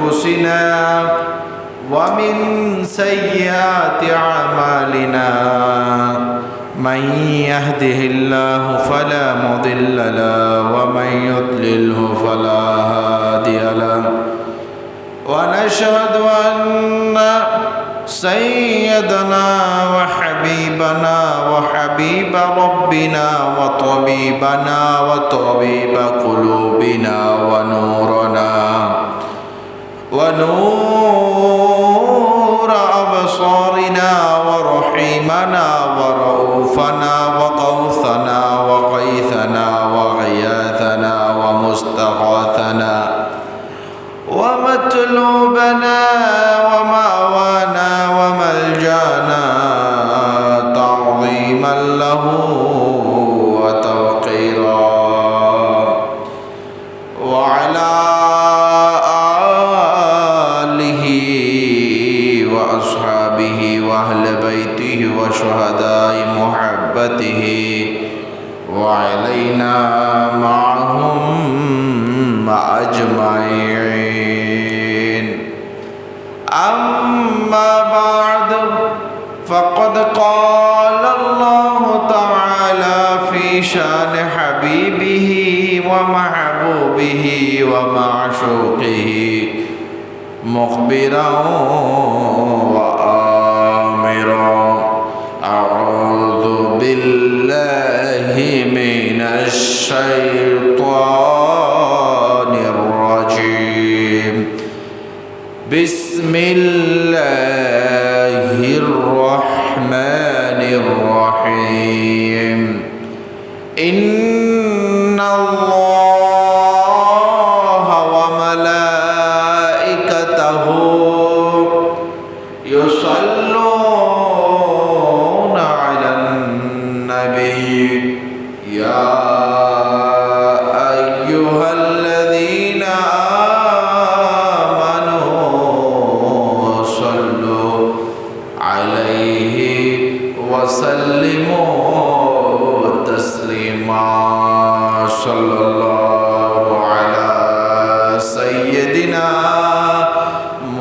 أنفسنا ومن سيئات أعمالنا من يهده الله فلا مضل له ومن يضلله فلا هادي له ونشهد أن سيدنا وحبيبنا وحبيب ربنا وطبيبنا وطبيب قلوبنا ونور أبصارنا ورحيمنا ورؤوفنا وقوثنا وغيثنا وغياثنا ومستغاثنا ومطلوبنا ومأوانا وملجانا تعظيما له وتوقيرا وعلى آله وأصحابه وأهل بيته وشهداء محبته وعلينا معهم أجمعين. أما بعد فقد قال الله تعالى في شان حبيبه ومحبوبه ومعشوقه مخبرا وآمرا أعوذ بالله من الشيطان الرجيم بسم الله الرحمن الرحيم إن الله وملائكته يصلون على النبي يا أيها الذين وسلموا تسليما صلى الله على سيدنا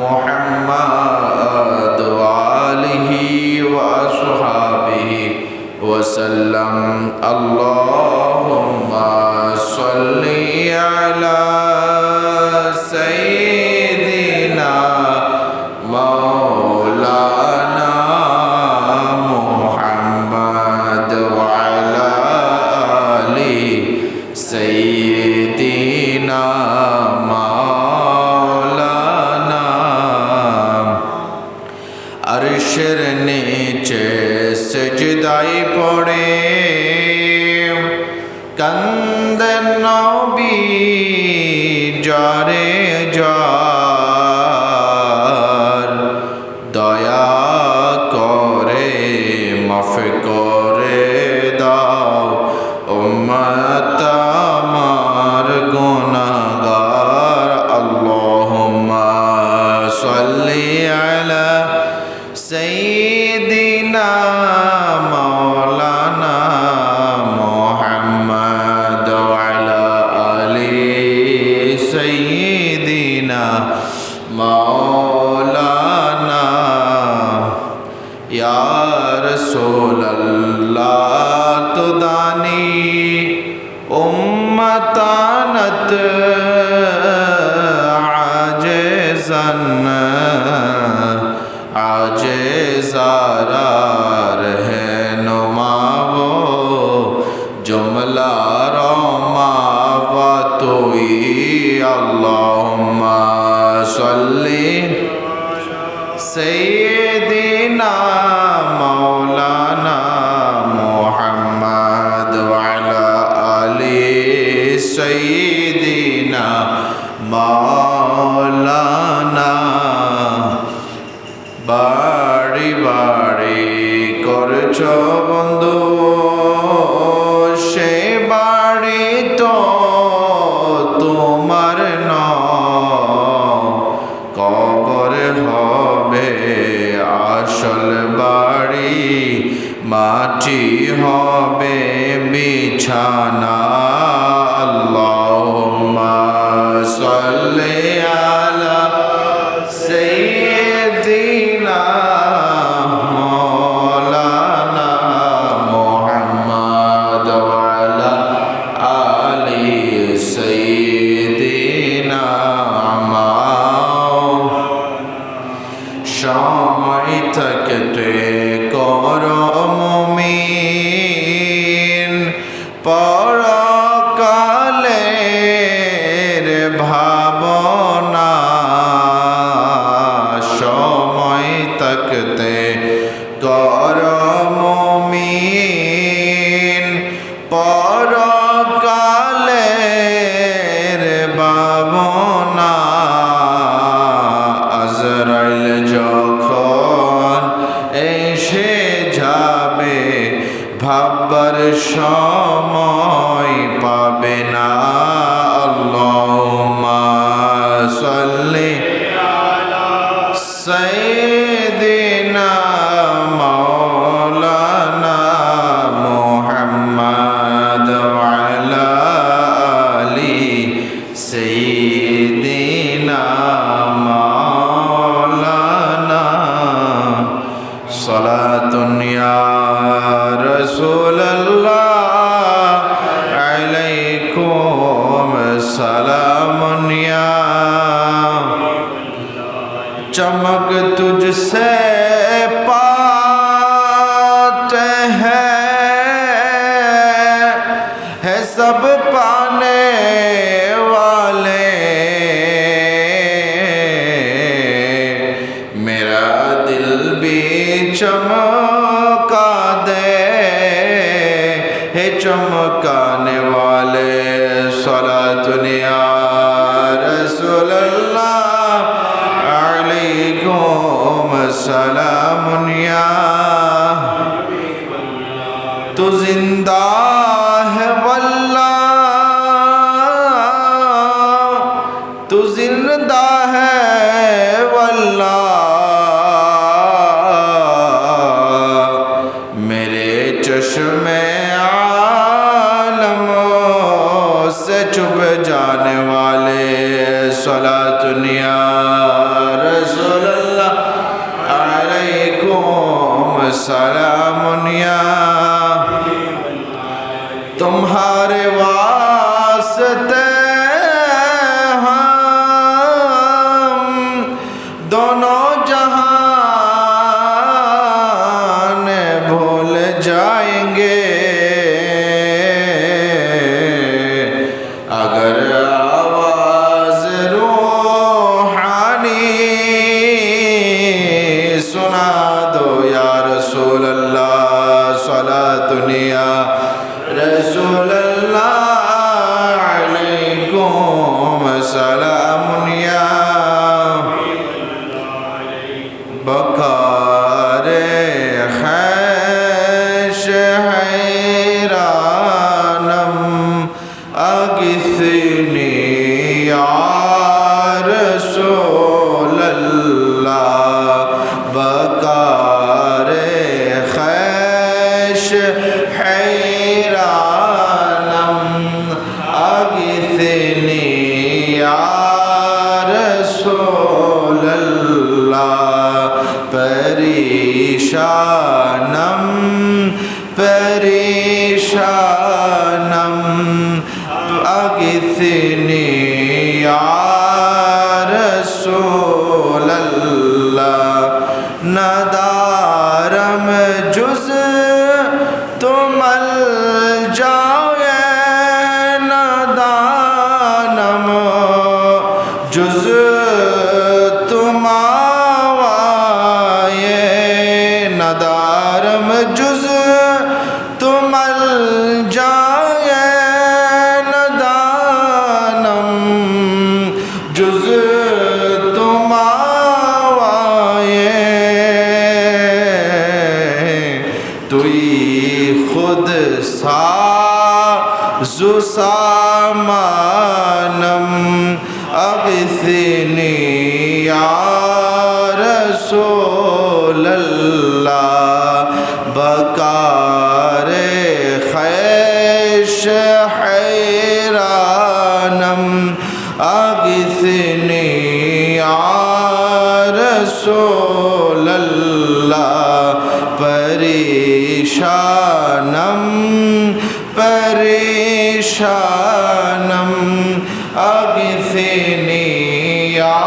محمد وآله وأصحابه وسلم اللهم صل على سيدنا مولانا سيدنا مولانا अर्शर नीचे सजदाई पड़े कंदन नबी जारे जार दया करे माफ करे दाओ उम्मत আমার গুনাহগার আল্লাহুম্মা সাল্লি আলা সাইয়্যিদিনা মাওলানা মুহাম্মদ ওয়া আলা আলি সাইয়্যিদিনা মাওলানা ইয়া রাসূলুল্লাহ তুদানি উম্মতানত आजेज़ारा रहनुमावो जुमला रोमावा तोई अल्लाहुम्मा सल्ली सय्यिदिना मौलाना मुहम्मद वाला आली सय्यिदिना मौलाना बाड़ी बाड़ी करछो बंधु से बाड़ी तो तुम्हार न कबर होबे आसल बाड़ी माटी होबे बिछाना अल्लाहुम्मा सल्ली आला salli ala sayyidina maulana Muhammad wa ala ali sayyidina maulana salatun ya Rasulallah سلام یا چمک تجھ سے پاتے ہے سب پانے والے میرا دل بھی چمکا دے ہے چمکانے والے صلاة یا رسول اللہ علیکم سلام یا تو زندہ ہے واللہ تو زندہ ہے واللہ میرے چشمے چھپ جانے والے صلاۃ یا رسول اللہ علیکم سلام یا تمہارے واسطے ہم دونوں جہان بھول جائیں گے اگر آواز روحانی سنا دو یا رسول اللہ صلاۃ یا رسول اللہ علیکم سلام یا بکار خیش حیرانم اغثنی یا رسول اللہ بکار خیش حیرانم اغثنی یا رسول اللہ پریشانم پریشانم اغثنی یا رسول اللہ ندارم جز تم الجائے ندانم جز تم آوائے ندارم جز تم الجائے جز تم آوائے توئی خود ساز و سامانم اغثنی یا رسول اللہ بکار خیش حیرانم اغثنی یا رسول اللہ پریشانم پریشانم اغثنی یا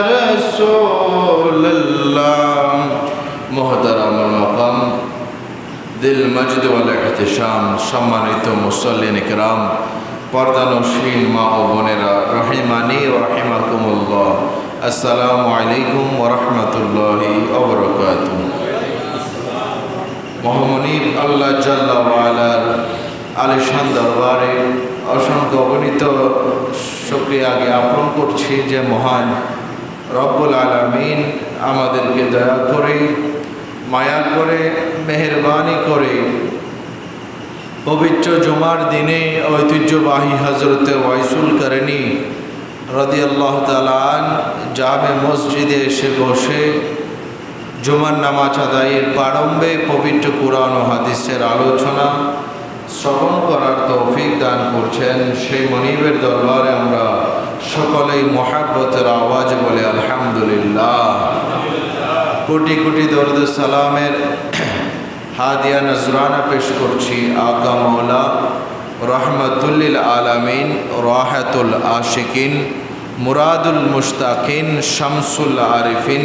رسول اللہ محترم المقام দিল মজদ ওয়াল ইহতিশাম সম্মানিত মুসল্লিন کرام পর্দানশীন মা ও বোনেরা রহিমানি ও রাহিমাকুমুল্লাহ আসসালামু আলাইকুম ওয়া রাহমাতুল্লাহি ওয়া বারাকাতুহু মহামনিব আল্লাহ জাল্লা ওয়া আলার আলিশান দরবারে অসংখ্য অগণিত শুকরিয়া জ্ঞাপন করছি যে মহান রব্বুল আলামিন আমাদেরকে দয়া করে মায়া করে মেহেরবানি করে পবিত্র জুমার দিনে ঐতিহ্যবাহী হজরতে ওয়াইসুল কারণী রাদিয়াল্লাহু তাআলা জামে মসজিদে এসে বসে জুমার নামাজ আদায়ের প্রারম্ভে পবিত্র কুরআন ও হাদিসের আলোচনা শ্রবণ করার তৌফিক দান করছেন। সেই মনিবের দরবারে আমরা সকলেই মহাব্বতের আওয়াজে বলে আলহামদুলিল্লাহ। কোটি কোটি দরুদ সালামের হাদিয়া নজরানা পেশ করছি আকা মৌলা রহমতুল্লিল আলামিন, রাহাতুল আশিকিন, মুরাদুল মুশতাকিন, শামসুল আরিফিন,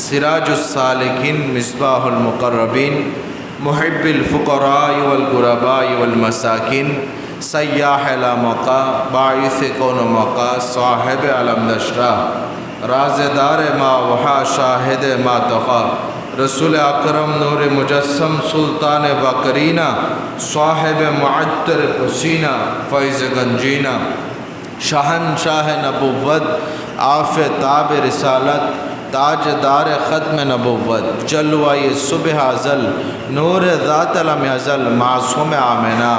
সিরাজুস সালিকিন, মিসবাহুল মুকররবিন, মুহিব্বিল ফুকরা ওয়াল গুরাবা ওয়াল মাসাকিন, সাইয়াহ লা মাকা, বাঈস কোন মাকা, সাহেব আলম দশরা, রাজদার মা ওহা, শাহিদ মা তখা, रसूल अकरम नूर मुजस्सम सुल्तान बकरीना, साहिब मुअत्तर पसीना, फैज़ गंजीना, शहनशाह नबुव्वत, आफ़ताब रिसालत, ताजदार ख़त्म नबुव्वत, जलवाए सुबह अज़ल, नूर ज़ात अलम अज़ल, मासूम आमिना,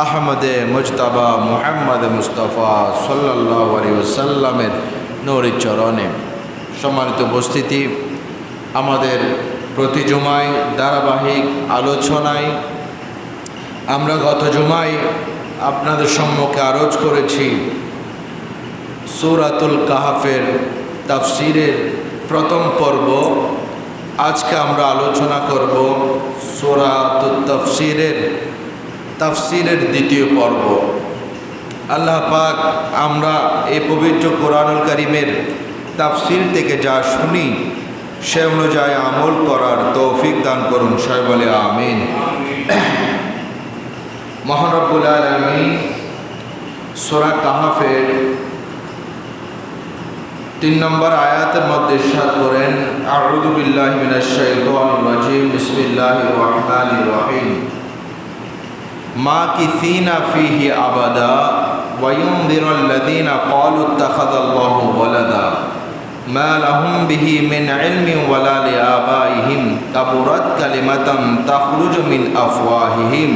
अहमद मुज्तबा मुहम्मद मुस्तफ़ा सल्लल्लाहु अलैहि वसल्लमेर नूरी चरणे। सम्मानित उपस्थिति, আমাদের প্রতি জুমায় ধারাবাহিক আলোচনায় আমরা গত জুমায় আপনাদের সম্মুখে আরজ করেছি সূরাতুল কাহফের তাফসিরের প্রথম পর্ব। আজকে আমরা আলোচনা করব সূরাতুত তাফসিরের দ্বিতীয় পর্ব। আল্লাহ পাক আমরা এই পবিত্র কোরআনুল কারীমের তাফসির থেকে যা শুনি সে অনুযায়ী আমল করার তৌফিক দান করুন। সবাই বলে আমিন। মহান রব্বুল আলামিন সূরা কাহফের 3 নম্বর আয়াতের মধ্যে ইরশাদ করেন, আউযু বিল্লাহি মিনাশ শাইতানির রাজীম, বিসমিল্লাহির রহমানির রহিম, মাকিসিনা ফীহি আবাদা ওয়া ইউনযিরুল্লাযীনা ক্বালু ইত্তাখাযাল্লাহু ওয়ালাদা মা লাহুম বিহি মিন ইলমিন ওয়ালা লিআবাইহিম কাবুরাত কালিমাতান তাখরুজু মিন আফওয়াহিহিম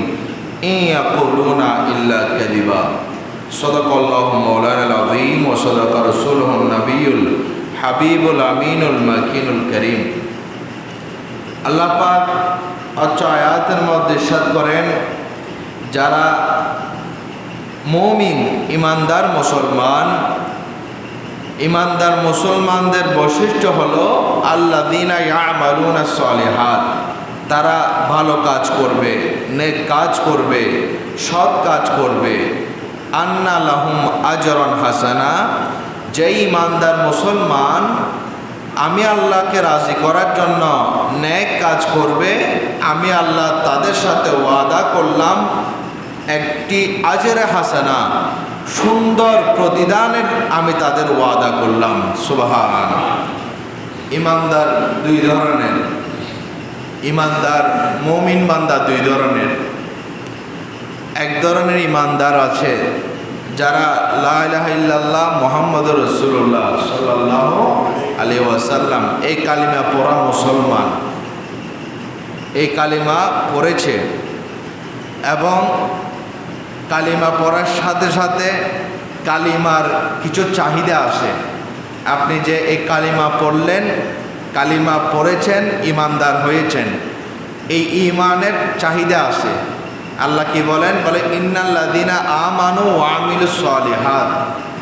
ইন ইয়াকুলুনা ইল্লা কাযিবা। সাদাকাল্লাহু মাওলানাল আযীম ওয়া সাদাকা রাসূলুহুন নবিয়ুল হাবিবুল আমিনুল মাকিনুল কারীম। আল্লাহ পাক আয়াতের মধ্যে ইরশাদ করেন, যারা মুমিন ইমানদার মুসলমানদের বৈশিষ্ট্য হলো আল্লাযীনা ইয়ামালুনাস সালিহাত, তারা ভালো কাজ করবে, নেক কাজ করবে, সৎ কাজ করবে। আন্না লাহুম আজরান হাসানা, যেই ইমানদার মুসলমান আমি আল্লাহকে রাজি করার জন্য নেক কাজ করবে, আমি আল্লাহ তাদের সাথে ওয়াদা করলাম একটি আজরে হাসানা, সুন্দর প্রতিদানের আমি তাদের ওয়াদা করলাম। সুবহানাল্লাহ। ইমানদার দুই ধরনের, ইমানদার মুমিন বান্দা দুই ধরনের। এক ধরনের ইমানদার আছে যারা লা ইলাহা ইল্লাল্লাহ মুহাম্মাদুর রাসূলুল্লাহ সাল্লাল্লাহু আলাইহি ওয়াসাল্লাম এই কালিমা পড়া মুসলমান, এই কালিমা পড়েছে এবং কালিমা পড়ার সাথে সাথে কালিমার কিছু চাহিদা আছে। আপনি যে এই কালিমা পড়লেন, কালিমা পড়েছেন, ইমানদার হয়েছেন, এই ইমানের চাহিদা আছে। আল্লাহ কি বলেন? বলে ইন্নাল্লাযীনা আমানু ওয়া আমিলুস সালিহাত,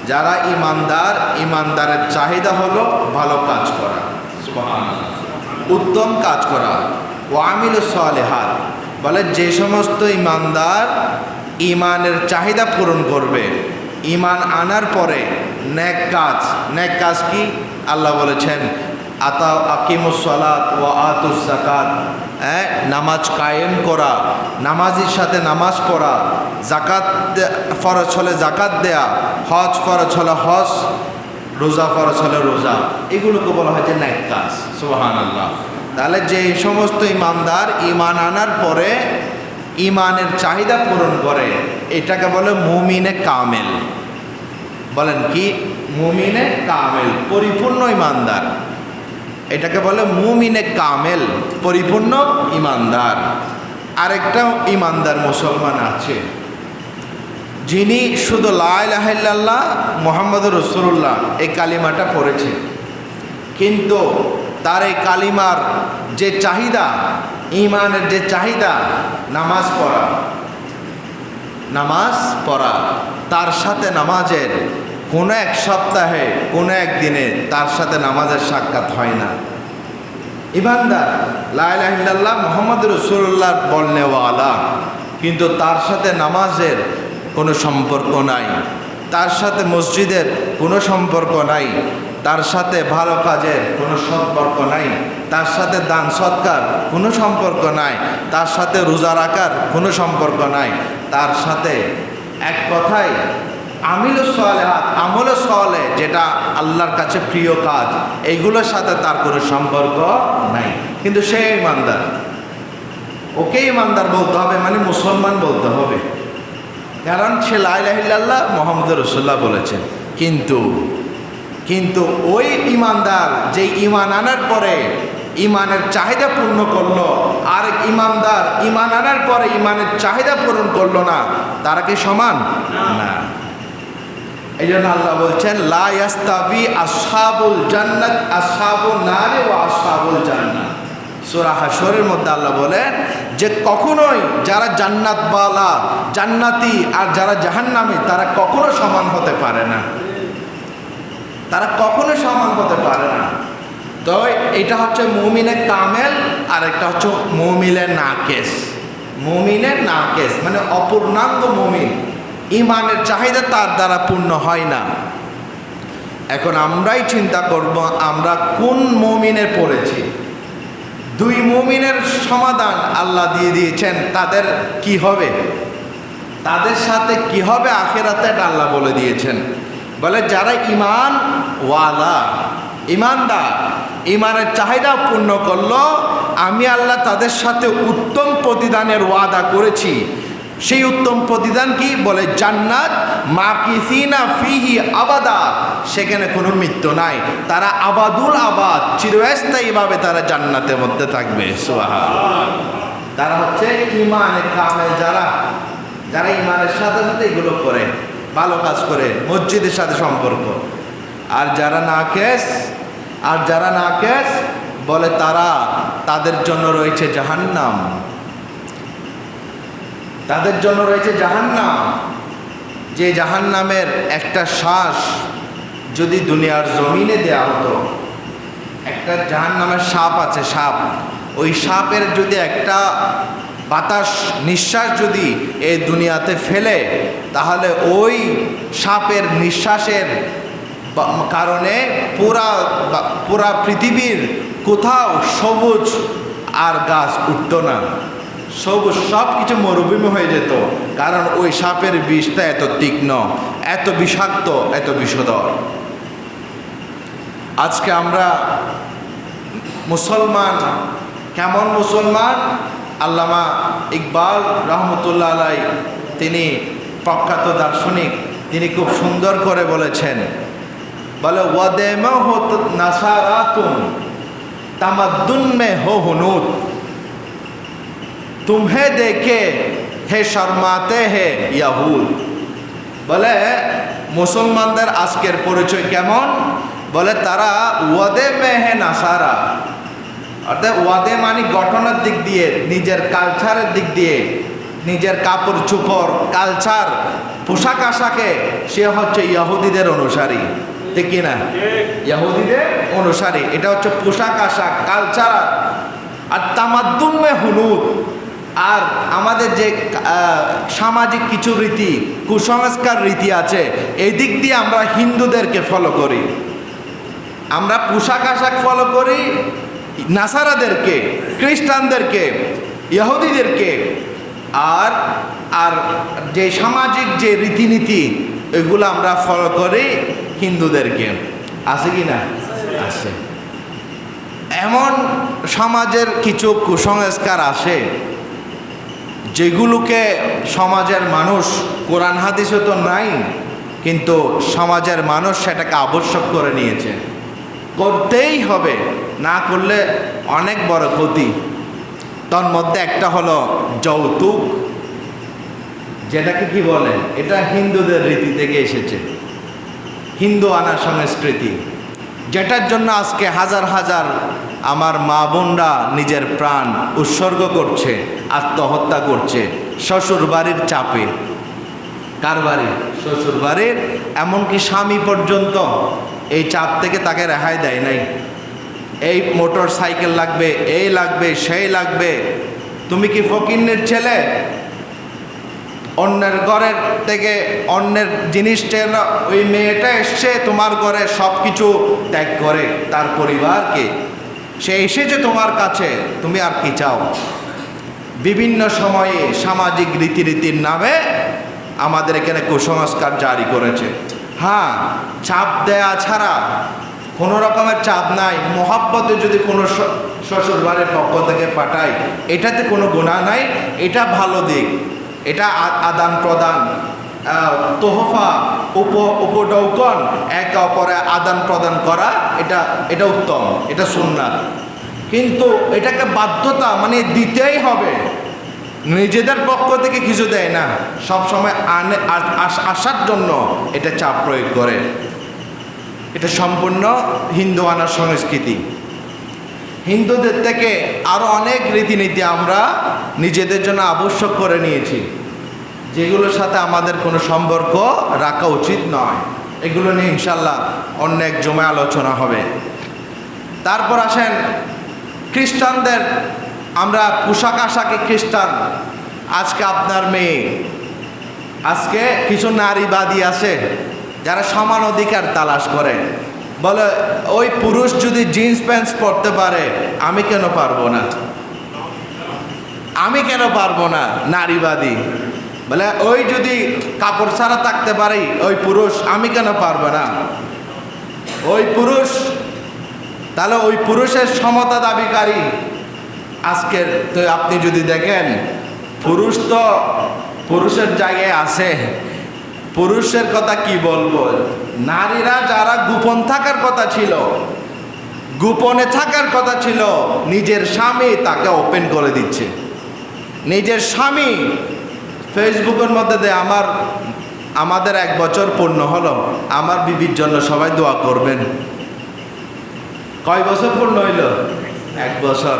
যারা ইমানদার, ইমানদারের চাহিদা হলো ভালো কাজ করা, সুবহানাল্লাহ, উত্তম কাজ করা। ওয়া আমিলুস সালিহাত বলে যে সমস্ত ইমানদার ইমানের চাহিদা পূরণ করবে, ইমান আনার পরে নেক কাজ কি? আল্লাহ বলেছেন আকিমুস সালাত ওয়া আতুস যাকাত, নামাজ কায়েম করা, নামাজের সাথে নামাজ পড়া, যাকাত ফরজ হলে যাকাত দেয়া, হজ ফরজ হলে হজ, রোজা ফরজ হলে রোজা, এগুলোকে বলা হয়েছে নেক কাজ। সুবহানাল্লাহ। তাহলে যে সমস্ত ইমানদার ইমান আনার পরে ইমানের চাহিদা পূরণ করে, এটাকে বলে মুমিনে কামেল। বলেন কি? মুমিনে কামেল, পরিপূর্ণ ইমানদার। এটাকে বলে মুমিনে কামেল, পরিপূর্ণ ইমানদার। আরেকটা ইমানদার মুসলমান আছে যিনি শুধু লা ইলাহা ইল্লাল্লাহ মুহাম্মাদুর রাসূলুল্লাহ এই কালিমাটা পড়েছে, কিন্তু তার এই কালিমার যে চাহিদা, ঈমানের যে চাহিদা, নামাজ পড়া, তার সাথে নামাজের কোনো এক সপ্তাহে কোনো এক দিনে তার সাথে নামাজের সাক্ষাৎ হয় না। ইমানদার লা ইলাহা ইল্লাল্লাহ মুহাম্মাদুর রাসূলুল্লাহ বলনেওয়ালা, কিন্তু তার সাথে নামাজের কোনো সম্পর্ক নাই, তার সাথে মসজিদের কোনো সম্পর্ক নাই, তার সাথে ভালো কাজের কোনো সম্পর্ক নাই, তার সাথে দান সৎকার কোনো সম্পর্ক নাই, তার সাথে রোজা রাখার কোনো সম্পর্ক নাই, তার সাথে এক কথায় আমল সালেহ যেটা আল্লাহর কাছে প্রিয় কাজ, এইগুলোর সাথে তার কোনো সম্পর্ক নাই, কিন্তু সে ইমানদার। ওকে ইমানদার বলতে হবে, মানে মুসলমান বলতে হবে, কারণ সে লা ইলাহা ইল্লাল্লাহ মুহাম্মাদুর রাসূলুল্লাহ বলেছেন। কিন্তু ওই ইমানদার যে ঈমান আনার পরে ঈমানের চাহিদা পূর্ণ করলো, আর ইমানদার ঈমান আনার পরে ঈমানের চাহিদা পূরণ করলো না, তারা কি সমান না? এই জন্য আল্লাহ বলছেন লা ইয়াস্তাবি আসহাবুল জান্নাত আসহাবুন নার ওয়া আসহাবুল জান্নাহ। সূরা হাশরের মধ্যে আল্লাহ বলেন যে কখনোই যারা জান্নাতওয়ালা জান্নাতি আর যারা জাহান্নামী তারা কখনো সমান হতে পারে না, তারা কখনো সমান হতে পারে না। তো এটা হচ্ছে মুমিনের কামেল, আর একটা হচ্ছে মুমিনের নাকেস, মানে অপূর্ণাঙ্গ মুমিন, ঈমানের চাহিদা তার দ্বারা পূর্ণ হয় না। এখন আমরাই চিন্তা করব আমরা কোন মুমিনের পড়েছি। দুই মুমিনের সমাধান আল্লাহ দিয়ে দিয়েছেন, তাদের কি হবে, তাদের সাথে কি হবে আখিরাতে, এটা আল্লাহ বলে দিয়েছেন। বলে যারা ঈমানওয়ালা, ঈমানদার, ঈমানের চাহিদা পূর্ণ করলো, আমি আল্লাহ তাদের সাথে উত্তম প্রতিদানের ওয়াদা করেছি। সেই উত্তম প্রতিদান কি? বলে জান্নাত, মাকিসিনা ফিহি আবাদা, সেখানে কোনো মৃত্যু নাই, তারা আবাদুল আবাদ, চিরস্থায়ীভাবে তারা জান্নাতের মধ্যে থাকবে। সুবহানাল্লাহ। তারা হচ্ছে ঈমানে কামেল, যারা ঈমানের সাথে সাথে এগুলো করে, ভালো কাজ করে, মসজিদের সাথে সম্পর্ক। আর যারা নাকেস বলে তাদের জন্য রয়েছে জাহান্নাম, তাদের জন্য রয়েছে জাহান্নাম। যে জাহান্নামের একটা শ্বাস যদি দুনিয়ার জমিনে দেয়া হতো, একটা জাহান্নামের সাপ আছে, সাপ, ওই সাপের যদি একটা বাতাস নিঃশ্বাস যদি এই দুনিয়াতে ফেলে, তাহলে ওই সাপের নিঃশ্বাসের কারণে পুরা পৃথিবীর কোথাও সবুজ আর গাছ উঠত না, সবুজ সব কিছু মরুভূমি হয়ে যেত, কারণ ওই সাপের বিষটা এত তীক্ষ্ণ, এত বিষাক্ত, এত বিষধর। আজকে আমরা মুসলমান, কেমন মুসলমান? আল্লামা ইকবাল রহমতুল্লাহ আলাই, তিনি প্রখ্যাত দার্শনিক, তিনি খুব সুন্দর করে বলেছেন, বলে ওয়াদেমা হো নাসারাতুম তামাদ্দুন মে হো হুনুত, तुम्हें देखे হে শর্মাতে হে ইয়াহুদ। বলে মুসলমানদের আজকের পরিচয় কেমন? বলে তারা ওয়াদে মে হে নাসারা, অর্থাৎ ওয়াদে মানে গঠনের দিক দিয়ে, নিজের কালচারের দিক দিয়ে, নিজের কাপড় চোপড়, কালচার, পোশাক আশাকে সে হচ্ছে ইহুদিদের অনুসারী, ঠিক কিনা? ইহুদিদের অনুসারী, এটা হচ্ছে পোশাক আশাক, কালচার। আর তামাদ্দুন মে হুনুদ, আর আমাদের যে সামাজিক কিছু রীতি, কুসংস্কার রীতি আছে, এই দিক দিয়ে আমরা হিন্দুদেরকে ফলো করি, আমরা পোশাক আশাক ফলো করি নাসারাদেরকে, খ্রিস্টানদেরকে, ইহুদিদেরকে, আর আর যে সামাজিক যে রীতিনীতি এগুলো আমরা ফলো করি হিন্দুদেরকে। আছে কি না? আছে। এমন সমাজের কিছু কুসংস্কার আসে যেগুলোকে সমাজের মানুষ, কোরআন হাদিসে তো নাই, কিন্তু সমাজের মানুষ সেটাকে আবশ্যক করে নিয়েছে, করতেই হবে, না করলে অনেক বড় ক্ষতি। তার মধ্যে একটা হলো যৌতুক। যেটাকে কি বলেন, এটা হিন্দুদের রীতি থেকে এসেছে, হিন্দু আনা সংস্কৃতি, যেটার জন্য আজকে হাজার হাজার আমার মা বোনরা নিজের প্রাণ উৎসর্গ করছে, আত্মহত্যা করছে শ্বশুর বাড়ির চাপে। কার বাড়ি? শ্বশুর বাড়ির। এমনকি স্বামী পর্যন্ত এই চাপ থেকে তাকে রেহাই দেয় নাই। এই মোটর সাইকেল লাগবে, এই লাগবে, সেই লাগবে। তুমি কি ফকিন্নের ছেলে? অন্যের ঘরের থেকে অন্যের জিনিস টেনে ওই মেয়েটা এসছে তোমার ঘরে সব কিছু ত্যাগ করে, তার পরিবারকে, সে এসেছে তোমার কাছে, তুমি আর কি চাও? বিভিন্ন সময়ে সামাজিক রীতিনীতির নামে আমাদের এখানে কুসংস্কার জারি করেছে। হ্যাঁ, চাপ দেয়া ছাড়া কোনো রকমের চাপ নাই। মোহাব্বতে যদি কোনো শ্বশুর বাড়ির পক্ষ থেকে পাঠায়, এটাতে কোনো গুনাহ নাই, এটা ভালো দিক। এটা আদান প্রদান, তোহফা, উপঢৌকন, একে অপরে আদান প্রদান করা, এটা উত্তম, এটা সুন্নাত। কিন্তু এটাকে বাধ্যতা মানে দিতেই হবে, নিজেদের পক্ষ থেকে কিছু দেয় না, সবসময় আসার জন্য এটা চাপ প্রয়োগ করে। এটা সম্পূর্ণ হিন্দু আনার সংস্কৃতি। হিন্দুদের থেকে আরও অনেক রীতিনীতি আমরা নিজেদের জন্য আবশ্যক করে নিয়েছি, যেগুলোর সাথে আমাদের কোনো সম্পর্ক রাখা উচিত নয়। এগুলো নিয়ে ইনশাল্লাহ অন্য এক জমে আলোচনা হবে। তারপর আসেন খ্রিস্টানদের, আমরা পোশাক আশাকে খ্রিস্টান। আজকে আপনার মেয়ে, আজকে কিছু নারীবাদী আছে যারা সমান অধিকার তালাশ করে, বলে ওই পুরুষ যদি জিন্স প্যান্ট পরতে পারে আমি কেন পারবো না, আমি কেন পারবো না। নারীবাদী বলে ওই যদি কাপড় ছাড়া থাকতে পারি ওই পুরুষ, আমি কেন পারবো না। ওই পুরুষ, তাহলে ওই পুরুষের সমতা দাবিকারী। আজকের তো আপনি যদি দেখেন, পুরুষ তো পুরুষের জায়গায় আছে, পুরুষের কথা কি বলবো। নারীরা যারা গোপন থাকার কথা ছিল, গোপনে থাকার কথা ছিল, নিজের স্বামী তাকে ওপেন করে দিচ্ছে। নিজের স্বামী ফেসবুকের মধ্যে দেয় আমাদের 1 বছর পূর্ণ হলো, আমার বিবির জন্য সবাই দোয়া করবেন। কয় বছর পূর্ণ হইল? 1 বছর।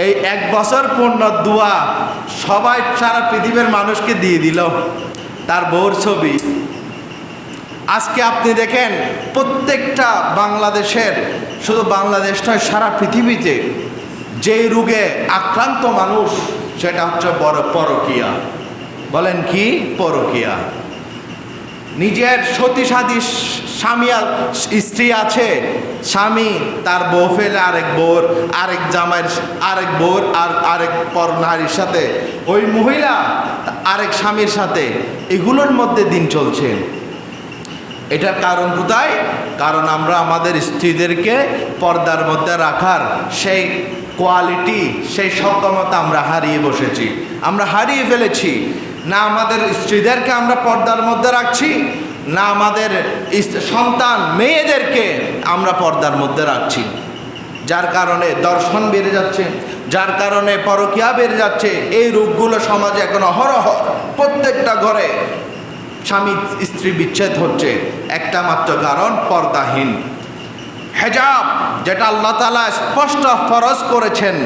এই 1 বছর পূর্ণ দোয়া সবাই সারা পৃথিবীর মানুষকে দিয়ে দিল তার বউর ছবি। আজকে আপনি দেখেন প্রত্যেকটা বাংলাদেশের, শুধু বাংলাদেশ নয় সারা পৃথিবীতে যেই রোগে আক্রান্ত মানুষ, সেটা হচ্ছে বড় পরকীয়া। বলেন কি? পরকীয়া। নিজের সতীসাধী স্বামী স্ত্রী আছে, স্বামী তার বউ ফেলে আরেক বউর, আরেক জামাইয়ের আরেক বউর, আর আরেক পর নারীর সাথে, ওই মহিলা আরেক স্বামীর সাথে, এগুলোর মধ্যে দিন চলছে। এটার কারণ কোথায়? কারণ আমরা আমাদের স্ত্রীদেরকে পর্দার মধ্যে রাখার সেই কোয়ালিটি, সেই সক্ষমতা আমরা হারিয়ে বসেছি, আমরা হারিয়ে ফেলেছি। না আমাদের স্ত্রীদেরকে আমরা পর্দার মধ্যে রাখছি, না আমাদের সন্তান মেয়েদেরকে আমরা পর্দার মধ্যে রাখছি। যার কারণে দর্শন বেড়ে যাচ্ছে, যার কারণে পরকীয়া বেড়ে যাচ্ছে। এই রোগগুলো সমাজে এখন অহরহ, প্রত্যেকটা ঘরে স্বামী স্ত্রী বিচ্ছেদ হচ্ছে। একটা মাত্র কারণ, পর্দাহীন। হেজাব, যেটা আল্লাহ তাআলা স্পষ্ট ফরজ করেছেন,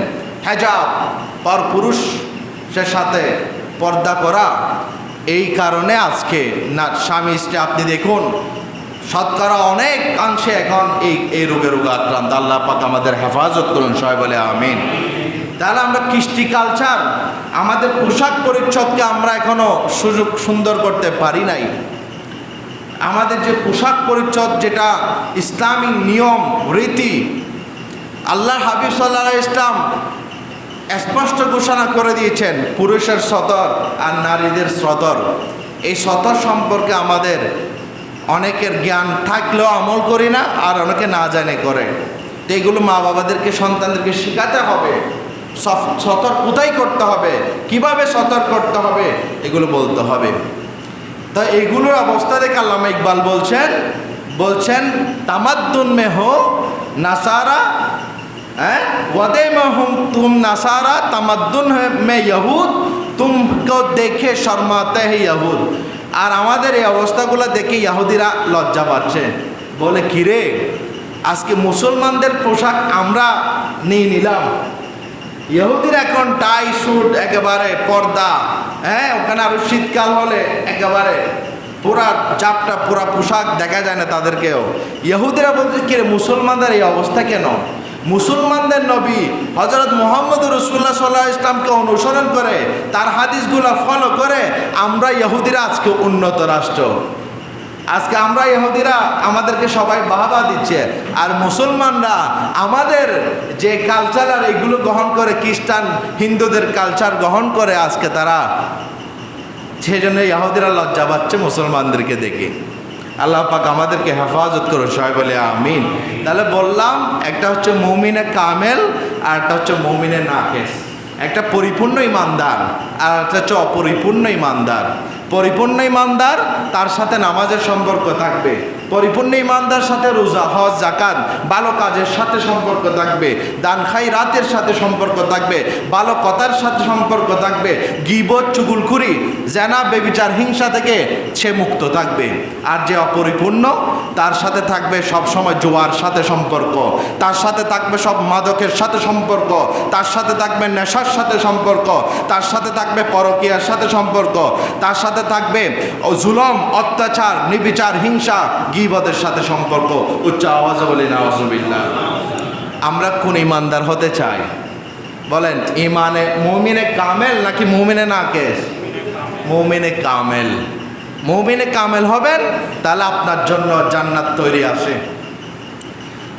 হেজাব পর পুরুষের সাথে পর্দা করা, এই কারণে আজকে না স্বামী স্ত্রী, আপনি দেখুন শতকরা অনেক অংশে এখন এই রোগে আক্রান্ত। আল্লাহ পাক আমাদের হেফাজত করুন, সবাই বলে আমিন। তাহলে আমরা কৃষ্টি কালচার, আমাদের পোশাক পরিচ্ছদকে আমরা এখনো সুন্দর করতে পারি নাই। আমাদের যে পোশাক পরিচ্ছদ, যেটা ইসলামিক নিয়ম রীতি, আল্লাহর হাবিব সাল্লাল্লাহু আলাইহি ইসলাম স্পষ্ট ঘোষণা করে দিয়েছেন, পুরুষের সতর আর নারীদের সতর। এই সতর সম্পর্কে আমাদের অনেকের জ্ঞান থাকলেও আমল করি না, আর অনেকে না জানে করে। তো এগুলো মা বাবাদেরকে, সন্তানদেরকে শেখাতে হবে। সতর কোথায় করতে হবে, কিভাবে সতর করতে হবে, এগুলো বলতে হবে। তো এইগুলোর অবস্থা দেখে আল্লামা ইকবাল বলছেন তামাদ্দুন মে হো নাসারা, ওয়াদে মে হুম তুম নাসারা, তামাদ্দুন মে ইহুদ, तुमको देखे शर्माते हैं यहूद। আর আমাদের এই অবস্থাগুলো দেখে ইহুদিরা লজ্জা পাচ্ছে, বলে কিরে আজকে মুসলমানদের পোশাক আমরা নিয়ে নিলাম, ইহুদিরা এখন টাই স্যুট একেবারে পর্দা, হ্যাঁ ওখানে আরো শীতকাল হলে একেবারে পুরা চাপটা পুরা পোশাক দেখা যায় না তাদেরকেও। ইহুদিরা বলছে কিরে মুসলমানদের এই অবস্থা কেন? মুসলমানদের নবী হযরত মুহাম্মদ রাসূলুল্লাহ সাল্লাল্লাহু আলাইহি ওয়াসাল্লামকে অনুসরণ করে তার হাদিসগুলো ফলো করে আমরা ইহুদিরা আজকে উন্নত রাষ্ট্র, আজকে আমরা ইহুদিরা আমাদেরকে সবাই বাহবা দিচ্ছে, আর মুসলমানরা আমাদের যে কালচার আর এগুলো গ্রহণ করে, খ্রিস্টান হিন্দুদের কালচার গ্রহণ করে আজকে তারা, সেই জন্য ইহুদিরা লজ্জা পাচ্ছে মুসলমানদেরকে দেখে। আল্লাহ পাক আমাদেরকে হেফাজত করুন, সবাই বলে আমিন। তাহলে বললাম একটা হচ্ছে মুমিনে কামেল আর একটা হচ্ছে মুমিনে নাকেস, একটা পরিপূর্ণ ইমানদার আর একটা হচ্ছে অপরিপূর্ণ ইমানদার। পরিপূর্ণ ইমানদার তার সাথে নামাজের সম্পর্ক থাকবে, পরিপূর্ণ ইমানদার সাথে রোজা হজ জাকাত ভালো কাজের সাথে সম্পর্ক থাকবে, দান খায়রাতের সাথে সম্পর্ক থাকবে, ভালো কথার সাথে সম্পর্ক থাকবে, গীবত চুগলখুরি জেনা বেবিচার হিংসা থেকে সে মুক্ত থাকবে। আর যে অপরিপূর্ণ তার সাথে থাকবে সব সময় জোয়ার সাথে সম্পর্ক, তার সাথে থাকবে সব মাদকের সাথে সম্পর্ক, তার সাথে থাকবে নেশার সাথে সম্পর্ক, তার সাথে থাকবে পরকীয়ার সাথে সম্পর্ক, তার সাথে থাকবে জুলম অত্যাচার নির্বিচার হিংসা গীবতের সাথে সম্পর্ক। উচ্চ আওয়াজে বলি নাউজুবিল্লাহ। আমরা কোন ইমানদার হতে চাই বলেন? ইমানে মুমিনে কামেল নাকি মুমিনে নাকেস? মুমিনে কামেল। মুমিনে কামেল হবেন তাহলে আপনার জন্য জান্নাত তৈরি আছে,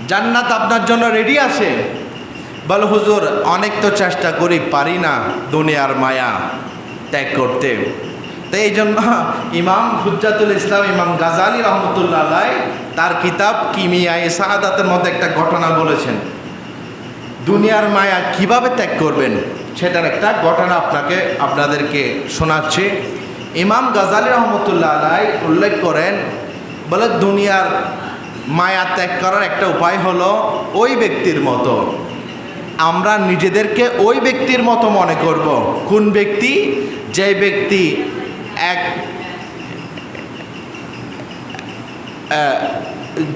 জান্নাত আপনার জন্য রেডি আছে। বল হুজুর অনেক তো চেষ্টা করি পারি না দুনিয়ার মায়া ত্যাগ করতে। তো এই জন্য ইমাম হুজ্জাতুল ইসলাম ইমাম গাজালি রহমতুল্লাহ আলাইহি তার কিতাব কিমিয়ায়ে সাআদাতের মধ্যে একটা ঘটনা বলেছেন, দুনিয়ার মায়া কিভাবে ত্যাগ করবেন সেটার একটা ঘটনা আপনাদেরকে শোনাচ্ছি। ইমাম গাজালি রহমতুল্লাহ আলাইহি উল্লেখ করেন, বলে দুনিয়ার মায়া ত্যাগ করার একটা উপায় হলো ওই ব্যক্তির মতো, আমরা নিজেদেরকে ওই ব্যক্তির মতো মনে করব। কোন ব্যক্তি? যে ব্যক্তি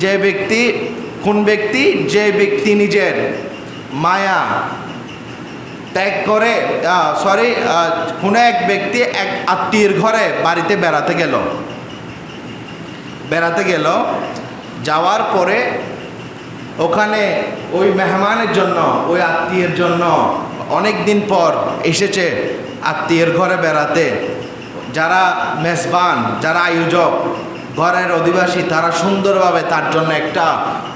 যে ব্যক্তি নিজের মায়া ত্যাগ করে, কোনো এক ব্যক্তি এক আত্মীয়ের ঘরে বাড়িতে বেড়াতে গেল, যাওয়ার পরে ওখানে ওই মেহমানের জন্য, ওই আত্মীয়ের জন্য অনেক দিন পর এসেছে আত্মীয়ের ঘরে বেড়াতে, যারা মেজবান, যারা আয়োজক, ঘরের অধিবাসী, তারা সুন্দরভাবে তার জন্য একটা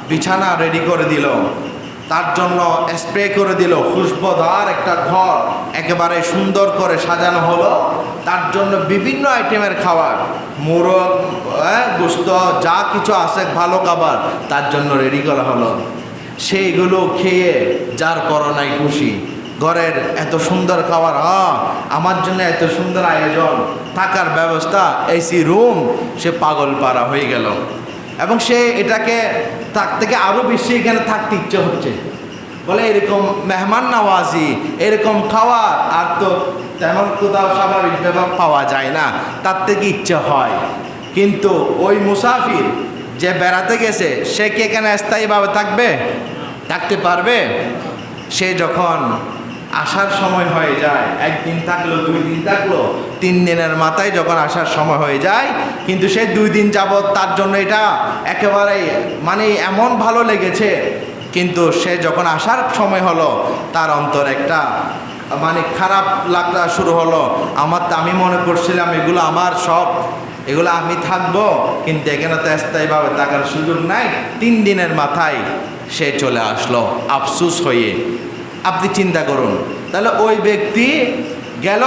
বিছানা রেডি করে দিল, তার জন্য স্প্রে করে দিল, খুশবোদার একটা ঘর একেবারে সুন্দর করে সাজানো হলো, তার জন্য বিভিন্ন আইটেমের খাবার, মোরগ গোস্ত যা কিছু আছে ভালো খাবার তার জন্য রেডি করা হলো। সেইগুলো খেয়ে যার করোনায় খুশি, ঘরের এত সুন্দর খাবার, আমার জন্য এত সুন্দর আয়োজন, থাকার ব্যবস্থা, এসি রুম, সে পাগল পারা হয়ে গেল এবং সে এটাকে তার থেকে আরও বেশি এখানে থাকতে ইচ্ছে হচ্ছে। বলে এরকম মেহমান নওয়াজি, এরকম খাওয়ার আর তো তেমন কোথাও স্বাভাবিকভাবে পাওয়া যায় না, তার থেকে ইচ্ছে হয়। কিন্তু ওই মুসাফির যে বেড়াতে গেছে সে কি এখানে স্থায়ীভাবে থাকতে পারবে? সে যখন আসার সময় হয়ে যায়, একদিন থাকলো, 2 দিন থাকলো, 3 দিনের মাথায় যখন আসার সময় হয়ে যায়, কিন্তু সে 2 দিন যাবৎ তার জন্য এটা একেবারে মানে এমন ভালো লেগেছে, কিন্তু সে যখন আসার সময় হলো তার অন্তর একটা মানে খারাপ লাগা শুরু হলো। আমি মনে করছিলাম এগুলো আমার সব, এগুলো আমি থাকবো, কিন্তু এখানে তো স্থায়ীভাবে থাকার সুযোগ নাই। 3 দিনের মাথায় সে চলে আসলো আফসোস হয়ে। আপনি চিন্তা করুন, তাহলে ওই ব্যক্তি গেল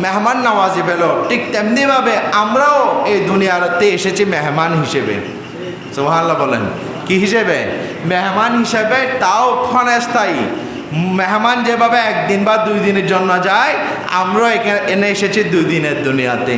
মেহমান নওয়াজি পেল, ঠিক তেমনিভাবে আমরাও এই দুনিয়াতে এসেছি মেহমান হিসেবে। সুবহানাল্লাহ বলেন, কি হিসেবে? মেহমান হিসেবে, তাও ক্ষণস্থায়ী মেহমান। যেভাবে 1 দিন বা 2 দিনের জন্য যায়, আমরাও এখানে এসেছি 2 দিনের দুনিয়াতে।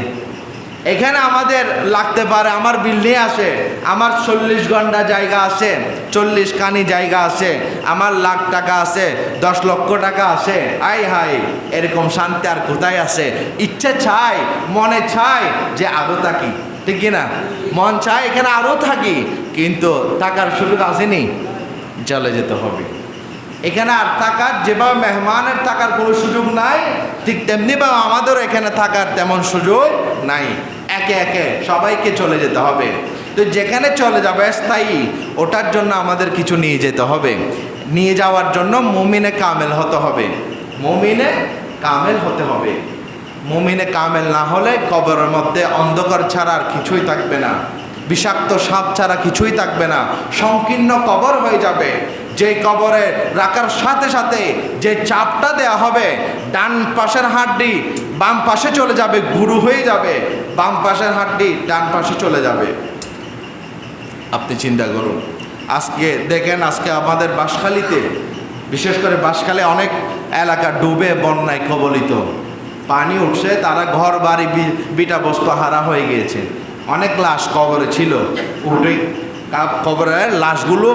এখানে আমাদের লাগতে পারে, আমার বিল্ডিং আছে, আমার 40 ঘন্টা জায়গা আছে, 40 কানি জায়গা আছে, আমার লাখ টাকা আছে, 10 লক্ষ টাকা আছে, আই হাই এরকম শান্তি আর কোথায় আছে? ইচ্ছে চায়, মনে চায় যে আরও থাকি, ঠিক কিনা? মন চায় এখানে আরও থাকি, কিন্তু টাকার সুযোগ আসেনি, চলে যেতে হবে। এখানে আর থাকার, যেভাবে মেহমানের থাকার কোনো সুযোগ নাই, ঠিক তেমনি বা আমাদেরও এখানে থাকার তেমন সুযোগ নাই। একে একে সবাইকে চলে যেতে হবে। তো যেখানে চলে যাবে স্থায়ী, ওটার জন্য আমাদের কিছু নিয়ে যেতে হবে। নিয়ে যাওয়ার জন্য মুমিনে কামেল হতে হবে, মুমিনে কামেল হতে হবে। মুমিনে কামেল না হলে কবরের মধ্যে অন্ধকার ছাড়া আর কিছুই থাকবে না, বিষাক্ত সাপ ছাড়া কিছুই থাকবে না, সংকীর্ণ কবর হয়ে যাবে। যে কবরে রাখার সাথে সাথে যে চাপটা দেয়া হবে, ডান পাশের হাড্ডি বাম পাশে চলে যাবে, গুরু হয়ে যাবে, বাম পাশের হাড্ডি ডান পাশে চলে যাবে। আপনি চিন্তা করুন, আজকে দেখেন, আজকে আমাদের বাঁশখালীতে, বিশেষ করে বাঁশখালী অনেক এলাকা ডুবে বন্যায় কবলিত, পানি উঠছে, তারা ঘর বাড়ি বিটা বস্তু হারা হয়ে গিয়েছে। অনেক লাশ কবরে ছিল, উঠে কবরের লাশগুলো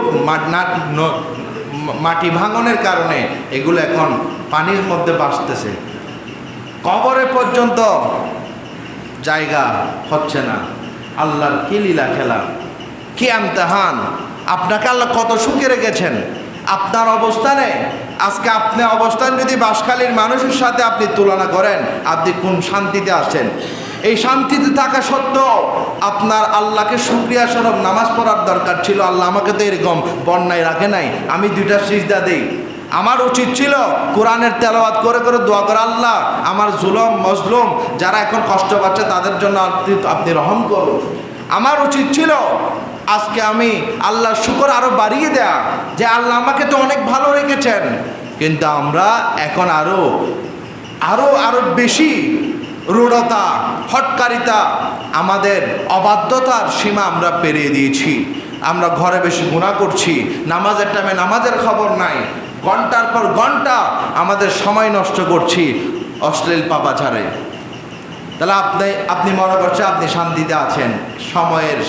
মাটি ভাঙনের কারণে এগুলো এখন পানির মধ্যে ভাসতেছে। কবরে পর্যন্ত জায়গা হচ্ছে না। আল্লাহর কি লীলা খেলা, কি ইমতিহান! আপনাকে আল্লাহ কত সুখে রেখেছেন আপনার অবস্থানে। আজকে আপনি অবস্থান যদি বাঁশখালীর মানুষের সাথে আপনি তুলনা করেন, আপনি কোন শান্তিতে আছেন? এই শান্তিতে থাকা সত্ত্বেও আপনার আল্লাহকে শুকরিয়া স্বরূপ নামাজ পড়ার দরকার ছিল। আল্লাহ আমাকে তো এরকম বন্যায় রাখে নাই, আমি 2টা সিজদা দেই। আমার উচিত ছিল কোরআনের তেলাওয়াত করে করে দোয়া করে, আল্লাহ আমার জুলুম মজলুম যারা এখন কষ্ট পাচ্ছে তাদের জন্য আপনি রহম করুন। আমার উচিত ছিল আজকে আমি আল্লাহর শুকর আরও বাড়িয়ে দেয়া, যে আল্লাহ আমাকে তো অনেক ভালো রেখেছেন। কিন্তু আমরা এখন আরও আরও আরও বেশি রূঢ়তা, হটকারিতা, আমাদের অবাধ্যতার সীমা আমরা পেরিয়ে দিয়েছি। আমরা ঘরে বেশি গুনাহ করছি, নামাজের টাইমে নামাজের খবর নাই, ঘন্টার পর ঘন্টা আমাদের সময় নষ্ট করছি অশ্লীল পাপাচারে। তাহলে আপনি মনে করছেন আপনি শান্তিতে আছেন, সময়ের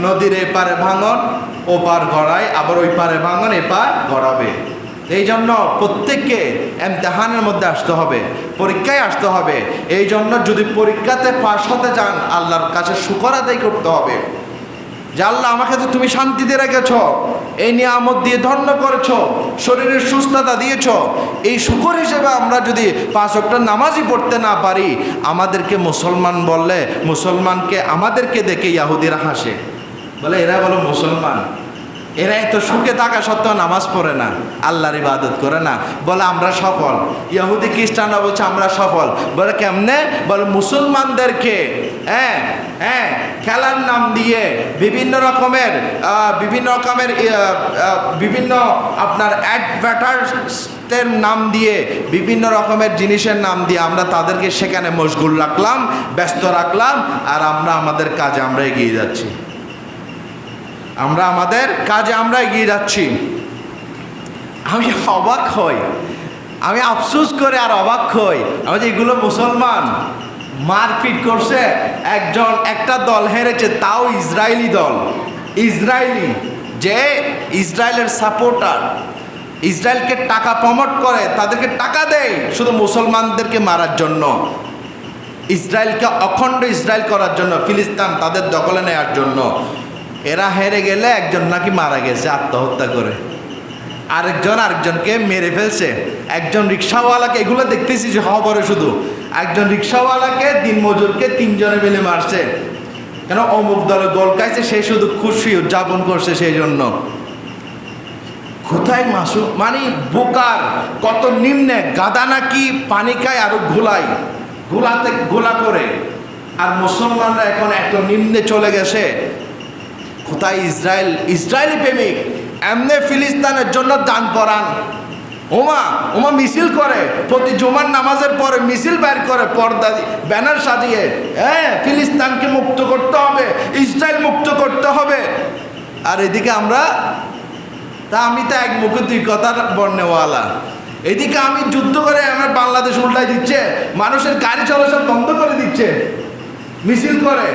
নদীর এপারে ভাঙন ওপার গড়ায়, আবার ওই পারে ভাঙন এপার গড়াবে। এই জন্য প্রত্যেককে ইমতিহানের মধ্যে আসতে হবে, পরীক্ষায় আসতে হবে। এই জন্য যদি পরীক্ষাতে পাশ হতে চান, আল্লাহর কাছে শুকর আদায় করতে হবে যে আল্লাহ আমাকে তো তুমি শান্তিতে রেখেছ, এই নিয়ামত দিয়ে ধন্য করেছ, শরীরের সুস্থতা দিয়েছ। এই শুকর হিসেবে আমরা যদি 5 ওয়াক্ত নামাজই পড়তে না পারি, আমাদেরকে মুসলমান বললে, মুসলমানকে আমাদেরকে দেখে ইহুদিরা হাসে, বলে এরা বলো মুসলমান, এরা এত সুখে থাকা সত্ত্বেও নামাজ পড়ে না, আল্লাহর ইবাদত করে না, বলে আমরা সফল। ইহুদি খ্রিস্টানরা বলছে আমরা সফল, বলে কেমনে? বলে মুসলমানদেরকে খেলার নাম দিয়ে বিভিন্ন রকমের বিভিন্ন আপনার অ্যাডভার্টাইজের নাম দিয়ে, বিভিন্ন রকমের জিনিসের নাম দিয়ে আমরা তাদেরকে সেখানে মশগুল রাখলাম, ব্যস্ত রাখলাম, আর আমরা আমাদের কাজে আমরা এগিয়ে যাচ্ছি। আমরা আমাদের কাজে আমরা এগিয়ে যাচ্ছি। আমি অবাক হই, আমি আফসোস করে আর অবাক হই। আমি যে এগুলো মুসলমান, মারপিট করছে, একটা দল হেরেছে, তাও ইসরায়েলি দল, ইসরায়েলি, যে ইসরায়েলের সাপোর্টার, ইসরায়েলকে টাকা প্রমোট করে, তাদেরকে টাকা দেয় শুধু মুসলমানদেরকে মারার জন্য, ইসরায়েলকে অখণ্ড ইসরায়েল করার জন্য, ফিলিস্তিন তাদের দখলে নেওয়ার জন্য। এরা হেরে গেলে একজন নাকি মারা গেছে আত্মহত্যা করে, আরেকজনকে মেরে ফেলছে। একজন রিক্সাওয়ালাকে, এগুলো দেখতেছি যে খবরে, শুধু একজন রিক্সাওয়ালাকে, দিনমজুরকে 3 জনে মিলে মারছে। কেন? অমুক দলে গোল খাইছে, সে শুধু খুশি উদযাপন করছে সেই জন্য। কোথায় মাসুম, মানে বোকার কত নিম্নে, গাদা নাকি পানি খায় আরো ঘোলা করে, আর মুসলমানরা এখন এত নিম্নে চলে গেছে। কোথায় ইসরায়েলি প্রেমিক এমনি ফিলিস্তিনের জন্য দান করান, ওমা মিছিল করে, প্রতি জুমার নামাজের পরে মিছিল বের করে, পর্দা ব্যানার সাজিয়ে, ফিলিস্তিনকে মুক্ত করতে হবে, ইসরায়েল মুক্ত করতে হবে। আর এদিকে আমি তো এক মুখে 2 কথার বর্ণেওয়ালা। এদিকে আমি যুদ্ধ করে আমার বাংলাদেশ উল্টাই দিচ্ছে, মানুষের গাড়ি চলাচল বন্ধ করে দিচ্ছে, মিছিল করে,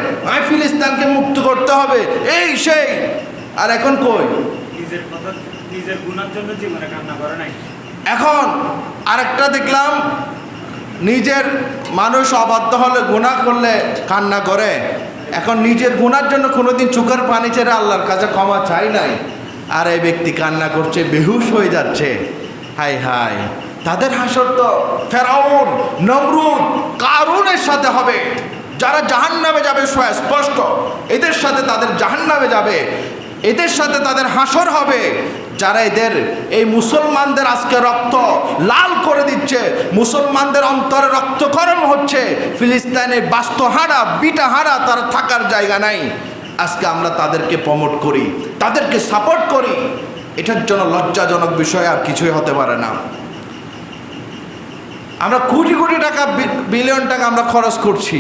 ফিলিস্তিনকে মুক্ত করতে হবে, এই সেই। আর এখন কই? নিজের গুনার জন্য জীবনে কান্না করে নাই। এখন আরেকটা দেখলাম, নিজের মানুষ অবাধ্য হলে, গুনাহ করলে কান্না করে। এখন নিজের গুনার জন্য কোনোদিন চোখের পানি ছেড়ে আল্লাহর কাছে ক্ষমা চাই নাই, আর এই ব্যক্তি কান্না করছে, বেহুশ হয়ে যাচ্ছে। হাই হাই, তাদের হাসর তো ফেরাউন, নমরুদ, কারুনের সাথে হবে, যারা জাহান্নামে যাবে স্পষ্ট। এদের সাথে তাদের জাহান্নামে যাবে, এদের সাথে তাদের হাসর হবে, যারা এদের এই মুসলমানদের আজকে রক্ত লাল করে দিচ্ছে, মুসলমানদের অন্তরে রক্তকরণ হচ্ছে, ফিলিস্তিনের বাস্তুহারা বিটাহারা তার থাকার জায়গা নাই। আজকে আমরা তাদেরকে প্রমোট করি, তাদেরকে সাপোর্ট করি, এটার জন্য লজ্জাজনক বিষয় আর কিছুই হতে পারে না। আমরা কোটি কোটি টাকা, বিলিয়ন টাকা আমরা খরচ করছি,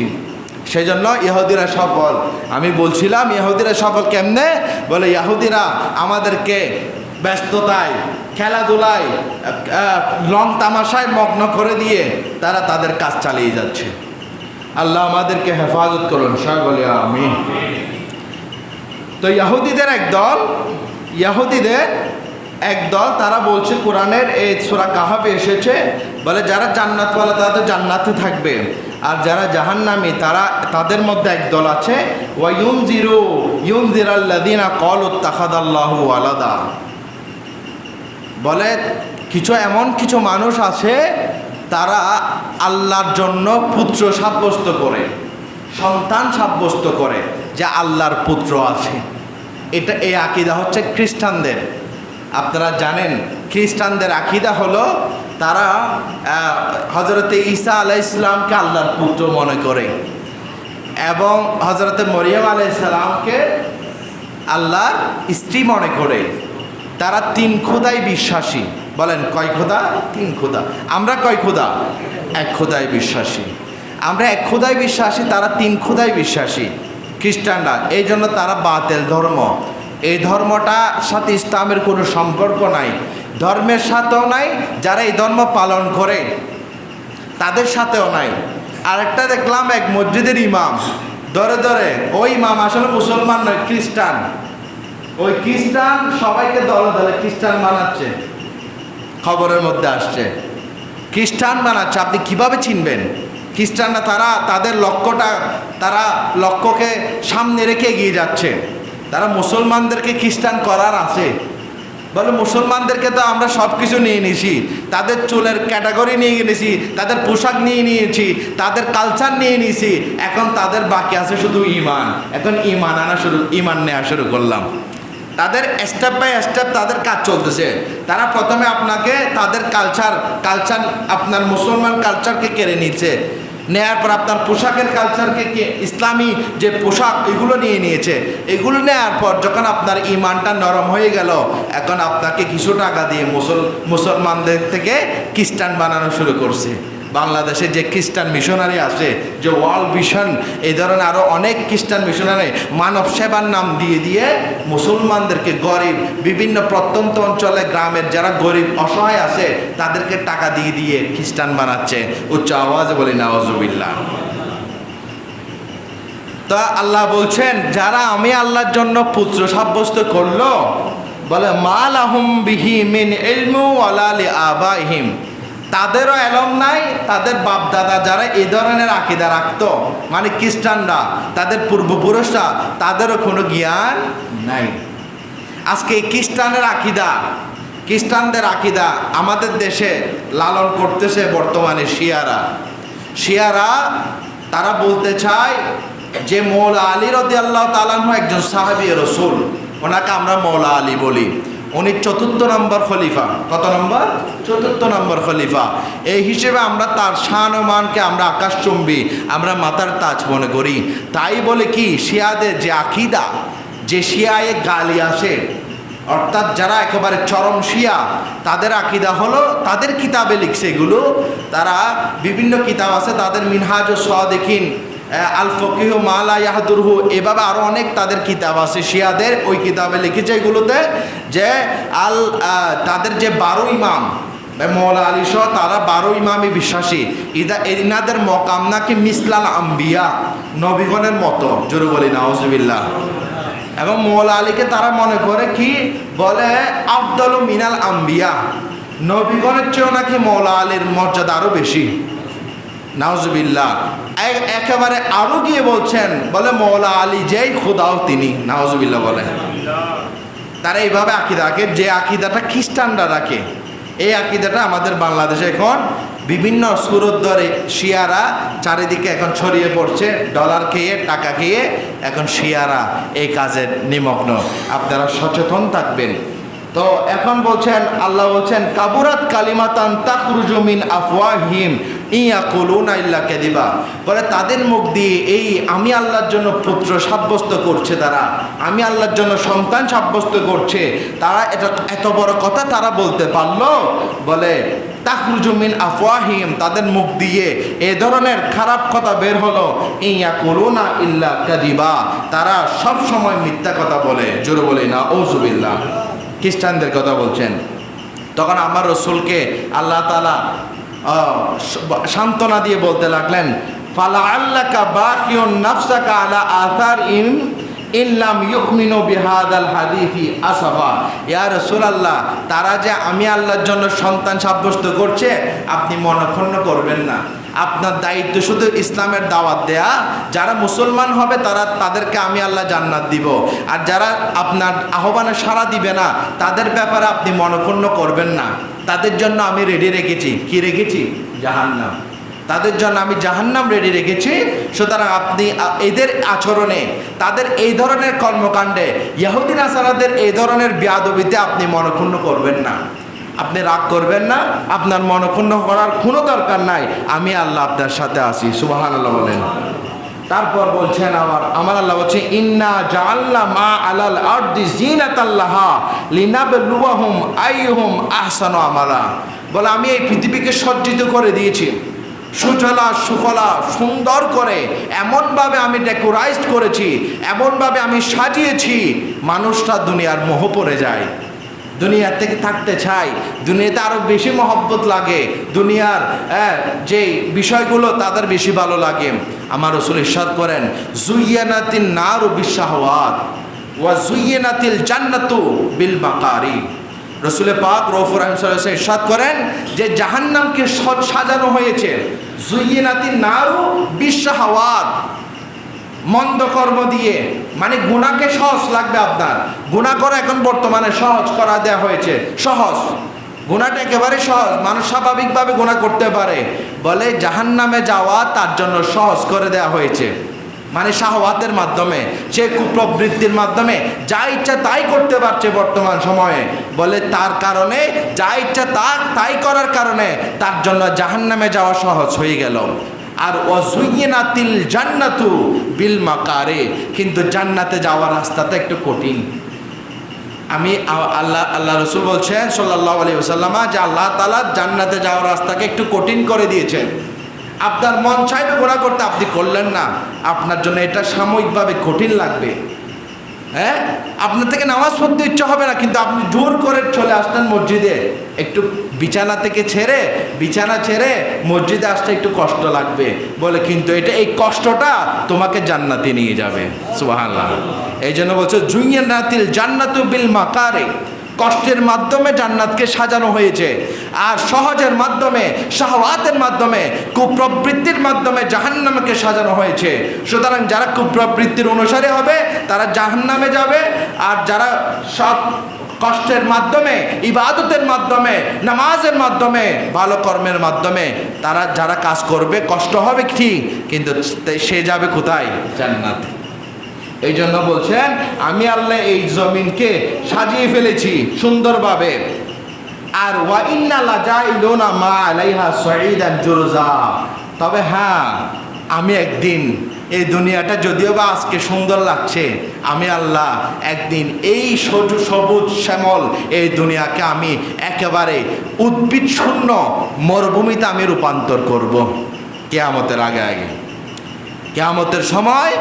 সেই জন্য ইহুদিরা সফল। আমি বলছিলাম ইহুদিরা সফল কেমনে? বলে ইহুদিরা আমাদেরকে ব্যস্ততায়, খেলাধুলায়, রং তামাশায় মগ্ন করে দিয়ে তারা তাদের কাজ চালিয়ে যাচ্ছে। আল্লাহ আমাদেরকে হেফাজত করুন, সবাই বলে আমিন। তো ইহুদিদের একদল তারা বলছে, কোরআনের এই সূরা কাহাফে এসেছে, বলে যারা জান্নাতওয়ালা তারা তো জান্নাতে থাকবে, আর যারা জাহান্নামী তাদের মধ্যে একদল আছে, ওয়া ইউনজিরাল্লাযিনা ক্বালু ইত্তাখাযাল্লাহু ওয়ালাদা। বলে কিছু মানুষ আছে, তারা আল্লাহর জন্য পুত্র সাব্যস্ত করে, সন্তান সাব্যস্ত করে যে আল্লাহর পুত্র আছে। এই আকীদা হচ্ছে খ্রিস্টানদের। আপনারা জানেন খ্রিস্টানদের আকীদা হলো, তারা হযরতে ঈসা আলাইহিস সালামকে আল্লাহর পুত্র মনে করে, এবং হযরতে মরিয়ম আলাইহিস সালামকে আল্লাহর স্ত্রী মনে করে। তারা 3 খোদায় বিশ্বাসী। বলেন কয় খোদা? 3 খোদা। আমরা কয় খোদা? 1 খোদায় বিশ্বাসী। আমরা 1 খোদায় বিশ্বাসী, তারা 3 খোদায় বিশ্বাসী খ্রিস্টানরা। এই জন্য তারা বাতিল ধর্ম। এই ধর্মটার সাথে ইসলামের কোনো সম্পর্ক নাই, ধর্মের সাথেও নাই, যারা এই ধর্ম পালন করে তাদের সাথেও নাই। আরেকটা দেখলাম, এক মসজিদের ইমাম ধরে ওই ইমাম আসলে মুসলমান নয়, খ্রিস্টান। ওই খ্রিস্টান সবাইকে দলে দলে খ্রিস্টান বানাচ্ছে, খবরের মধ্যে আসছে খ্রিস্টান বানাচ্ছে। আপনি কিভাবে চিনবেন? খ্রিস্টানরা তাদের লক্ষ্যকে সামনে রেখে এগিয়ে যাচ্ছে। তারা মুসলমানদেরকে খ্রিস্টান করার আছে। বলে মুসলমানদেরকে তো আমরা সব কিছু নিয়ে নিয়েছি, তাদের চুলের ক্যাটাগরি নিয়ে নিয়েছি, তাদের পোশাক নিয়ে নিয়েছি, তাদের কালচার নিয়ে নিয়েছি, এখন তাদের বাকি আছে শুধু ইমান। এখন ইমান নেওয়া শুরু করলাম। তাদের স্টেপ বাই স্টেপ তাদের কাজ চলতেছে। তারা প্রথমে আপনাকে তাদের কালচার আপনার মুসলমান কালচারকে কেড়ে নিচ্ছে, নেয়ার পর আপনার পোশাকের কালচারকে, ইসলামী যে পোশাক এগুলো নিয়ে নিয়েছে। এগুলো নেওয়ার পর যখন আপনার ইমানটা নরম হয়ে গেল, এখন আপনাকে কিছু টাকা দিয়ে মুসলমানদের থেকে খ্রিস্টান বানানো শুরু করছে। বাংলাদেশে যে খ্রিস্টান মিশনারি আছে, যে ওয়ার্ল্ড ভিশন, এই ধরনের আরও অনেক খ্রিস্টান মিশনারি মানব সেবার নাম দিয়ে মুসলমানদেরকে, গরিব বিভিন্ন প্রত্যন্ত অঞ্চলে গ্রামের যারা গরিব অসহায় আছে তাদেরকে টাকা দিয়ে খ্রিস্টান বানাচ্ছে। উচ্চ আওয়াজে বলি নাউজুবিল্লাহ। তা আল্লাহ বলছেন, যারা আমি আল্লাহর জন্য পুত্র সাব্যস্ত করলো, বলে মা লাহুম বিহি মিন ইলমু ওয়ালা লিআবাইহিম, তাদেরও এলম নাই, তাদের বাপ দাদা যারা এই ধরনের আকীদা রাখতো, মানে খ্রিস্টানরা, তাদের পূর্বপুরুষরা, তাদেরও কোনো জ্ঞান নাই। আজকে খ্রিস্টানদের আকীদা আমাদের দেশে লালন করতেছে বর্তমানে শিয়ারা। তারা বলতে চায় যে মৌলা আলী রাদিয়াল্লাহু তাআলা আনহু একজন সাহাবী রাসূল, ওনাকে আমরা মৌলা আলী বলি। উনি 4th নম্বর খলিফা। কত নম্বর? 4th নম্বর খলিফা। এই হিসেবে আমরা তার শান ও মানকে আমরা আকাশচুম্বী, আমরা মাথার তাজ মনে করি। তাই বলে কি শিয়াদের যে আকীদা, যে শিয়ায়ে গালি আসে, অর্থাৎ যারা একেবারে চরম শিয়া, তাদের আকীদা হলো, তাদের কিতাবে লিখছে এগুলো, তারা বিভিন্ন কিতাব আছে তাদের, মিনহাজুস সাদিকিন, আল ফকিহ মা লা ইয়াহদুরহু, এভাবে আরও অনেক তাদের কিতাব আছে শিয়াদের। ওই কিতাবে লিখেছে এগুলোতে যে তাদের যে 12 ইমাম, মৌলা আলী সহ তারা 12 ইমামে বিশ্বাসী। ইনাদের মকাম নাকি মিসলাল আম্বিয়া, নবীগণের মতো, জোরে বলি নাউজুবিল্লাহ। এবং মৌলা আলীকে তারা মনে করে কি বলে, আফদালু মিনাল আম্বিয়া, নবীগণের চেয়েও নাকি মৌলা আলীর মর্যাদা আরো বেশি, নাউজুবিল্লাহ। একেবারে আরো গিয়ে বলছেন, বলে মৌলা আলী যেই খোদাও তিনি, নাউজুবিল্লাহ বলে। তারা এইভাবে আকিদা রাখে, যে আকিদাটা খ্রিস্টানরা রাখে। এই আকিদাটা আমাদের বাংলাদেশে এখন বিভিন্ন সুরত ধরে শিয়ারা চারিদিকে এখন ছড়িয়ে পড়ছে, ডলার খেয়ে টাকা খেয়ে এখন শিয়ারা এই কাজে নিমগ্ন। আপনারা সচেতন থাকবেন। তো এখন বলছেন, আল্লাহ বলছেন কাবুরাত কালিমাতান তাখরুজু মিন আফওয়াহিম ইয়াকুলুনা ইল্লা কাযিবা, বলে তাদের মুখ দিয়ে এই আমি আল্লাহর জন্য পুত্র সাব্যস্ত করছে, তারা আমি আল্লাহর জন্য সন্তান সাব্যস্ত করছে, তারা এটা এত বড় কথা তারা বলতে পারলো? বলে তাখরুজু মিন আফওয়াহিম, তাদের মুখ দিয়ে এই ধরনের খারাপ কথা বের হলো, ইয়াকুলুনা ইল্লা কাযিবা, তারা সব সময় মিথ্যা কথা বলে, জোরে বলি না আউযুবিল্লাহ। খ্রিস্টানদের কথা বলছেন। তখন আমার রসুলকে আল্লাহ তাআলা সান্ত্বনা দিয়ে বলতে লাগলেন, ফালা আল্লাকা বাকিউন নাফসাকা আলা আথারিহিম ইল্লাম ইউমিনু বিহাদাল হাদিসি আসাফা। ইয়া রাসূলুল্লাহ, তারা যে আমি আল্লাহর জন্য সন্তান সাব্যস্ত করছে, আপনি মনক্ষুণ্ণ করবেন না। আপনার দায়িত্ব শুধু ইসলামের দাওয়াত দেয়া। যারা মুসলমান হবে তাদেরকে আমি আল্লাহ জান্নাত দিব, আর যারা আপনার আহ্বানে সাড়া দিবে না তাদের ব্যাপারে আপনি মনক্ষুণ্ণ করবেন না। তাদের জন্য আমি রেডি রেখেছি, কি রেখেছি? জাহান্নাম। তাদের জন্য আমি জাহান্নাম রেডি রেখেছি। সুতরাং আপনি এদের আচরণে, তাদের এই ধরনের কর্মকাণ্ডে, ইহুদি নাসারাদের এই ধরনের বেয়াদবিতে আপনি মনক্ষুণ্ণ করবেন না, আপনি রাগ করবেন না, আপনার মনক্ষুণ্ণ করার কোনো দরকার নাই। আমি আল্লাহ আপনার সাথে আছি, সুবহানাল্লাহ বলেন। তারপর বলছেন আমার আল্লাহ বলছে, ইন্না জাআলনা মা আলাল আরদি জিনাতাল্লাহা লিনাবলুয়াহুম আইয়ুহুম আহসানু আমালা, বলে আমি এই পৃথিবীকে সজ্জিত করে দিয়েছি, সুজলা সুফলা সুন্দর করে, এমনভাবে আমি ডেকোরাইজড করেছি, এমনভাবে আমি সাজিয়েছি, মানুষটা দুনিয়ার মোহ পড়ে যায়, দুনিয়ার থেকে থাকতে চাই, দুনিয়াতে আরো বেশি মহব্বত লাগে, দুনিয়ার যে বিষয়গুলো তাদের বেশি ভালো লাগে। আমার রাসূল ইরশাদ করেন, জুয়্যানাতিন নারু বিশাহওয়াত ওয়া জুয়্যানাতিল জান্নাতু বিল মাকারি। রাসূল পাক রউফুর রহিম সাল্লাল্লাহু আলাইহি ওয়াসাল্লাম ইরশাদ করেন যে জাহান্নামকে সাজানো হয়েছে জুয়্যানাতিন নারু বিশাহওয়াত, মন্দ কর্ম দিয়ে, মানে গুনাহকে সহজ লাগবে আপনার। গুনাহ করা এখন বর্তমানে সহজ করা দেওয়া হয়েছে, সহজ, গুনাহটা একেবারে সহজ, মানুষ স্বাভাবিকভাবে গুনাহ করতে পারে। বলে জাহান্নামে যাওয়া তার জন্য সহজ করে দেওয়া হয়েছে, মানে শাহওয়াতের মাধ্যমে, সে কুপ্রবৃত্তির মাধ্যমে যা ইচ্ছা তাই করতে পারছে বর্তমান সময়ে। বলে তার কারণে যা ইচ্ছা তাই করার কারণে তার জন্য জাহান্নামে যাওয়া সহজ হয়ে গেল। আর ওয়াজুইনাতিল জান্নাতু বিল মাকারে, কিন্তু জান্নাতে যাওয়ার রাস্তাটা একটু কঠিন। আমি আল্লাহ রসুল বলছেন সাল্লাল্লাহু আলাইহি ওয়াসাল্লাম যে আল্লাহ তাআলা জান্নাতে যাওয়ার রাস্তাকে একটু কঠিন করে দিয়েছেন। আপনার মন চাইবে গুনাহ করতে, আপনি করলেন না, আপনার জন্য এটা সাময়িকভাবে কঠিন লাগবে। হ্যাঁ, আপনার থেকে নামাজ পড়তে ইচ্ছা হবে না, কিন্তু আপনি জোর করে চলে আসলেন মসজিদে, একটু বিছানা ছেড়ে মসজিদে আসতে একটু কষ্ট লাগবে। বলে কিন্তু এই কষ্টটা তোমাকে জান্নাতে নিয়ে যাবে, সুবহানাল্লাহ। এই জন্য বলছে জুইয়ানাতিল জান্নাতু বিল মাকারে, কষ্টের মাধ্যমে জান্নাতকে সাজানো হয়েছে, আর সহজের মাধ্যমে, শাহওয়াতের মাধ্যমে, কুপ্রবৃত্তির মাধ্যমে জাহান্নামকে সাজানো হয়েছে। সুতরাং যারা কুপ্রবৃত্তির অনুসারী হবে তারা জাহান্নামে যাবে, আর যারা সৎ কষ্টের মাধ্যমে, ইবাদতের মাধ্যমে, নামাজের মাধ্যমে, ভালো কর্মের মাধ্যমে তারা যারা কাজ করবে, কষ্ট হবে ঠিক, কিন্তু সে যাবে কোথায়? জান্নাতে। এই জন্য বলছেন আমি আল্লাহ এই জমিনকে সাজিয়ে ফেলেছি সুন্দরভাবে। আর ওয়া ইন্না লাজাইলুনা মা আলাইহা সাঈদান জুরজা, তবে হ্যাঁ, আমি একদিন এই দুনিয়াটা যদিও বা আজকে সুন্দর লাগছে, আমি আল্লাহ একদিন এই সবুজ শ্যামল এই দুনিয়াকে আমি একেবারে উদ্ভিদ শূন্য মরুভূমিতে আমি রূপান্তর করব কিয়ামতের আগে। কিয়ামতের সময়